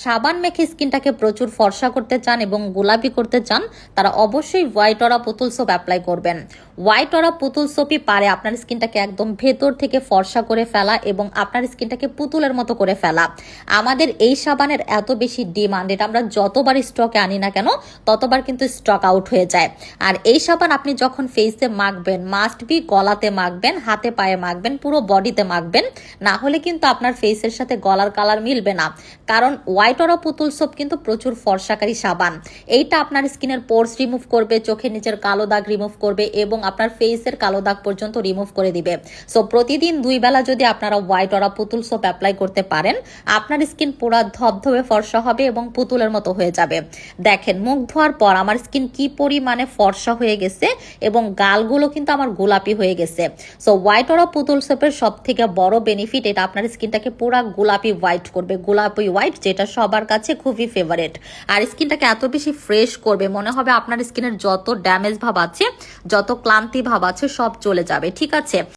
সাবান মেখে স্কিনটাকে প্রচুর ফর্সা করতে চান এবং গোলাপি করতে চান, তারা অবশ্যই হোয়াইট অরা পুতুল সোপ অ্যাপ্লাই করবেন। হোয়াইট অরা পুতুল সোপই পারে আপনার স্কিনটাকে একদম ভেতর থেকে ফর্সা করে ফেলা এবং আপনার স্কিনটাকে পুতুলের মতো করে ফেলা। আমাদের এই সাবানের এত বেশি ডিমান্ড, এটা আমরা যতবার স্টকে আনি না কেন ততবার কিন্তু স্টক আউট হয়ে যায়। আর এই সাবান আপনি যখন ফেসে মাখবেন, মাস্ট বি গলাতে মাখবেন, হাতে পায়ে মাখবেন, পুরো বডিতে মাখবেন, না হলে কিন্তু আপনার ফেসের সাথে গলার কালার মিলবে না। কারণ হোয়াইট অরা পুতুল সোপ কিন্তু প্রচুর ফর্সাকারী সাবান। এইটা আপনার স্কিনের পোরস রিমুভ করবে, চোখের নিচের কালো দাগ রিমুভ করবে এবং আপনার ফেসের কালো দাগ পর্যন্ত রিমুভ করে দিবে। সো প্রতিদিন 2 বেলা যদি আপনারা হোয়াইট অরা পুতুল সোপ অ্যাপ্লাই করতে পারেন, আপনার স্কিন পুরো ধবধবে ফর্সা হবে এবং পুতুলের মতো হয়ে যাবে। দেখেন মুখ ধোয়ার পর আমার স্কিন কি পরিমাণে ফর্সা হয়ে গেছে এবং গালগুলো কিন্তু আমার গোলাপি হয়ে গেছে। সো হোয়াইট অরা পুতুল সোপের সব থেকে বড় বেনিফিট, এটা আপনার স্কিনটাকে পুরো গোলাপি হোয়াইট করবে, গোলাপি হোয়াইট, যেটা সবার কাছে খুবই ফেভারিট। আর স্কিনটাকে এত বেশি ফ্রেশ করবে, মনে হবে আপনার স্কিনের যত ড্যামেজ ভাব আছে, যত ক্লান্তি ভাব আছে সব চলে যাবে। ঠিক আছে।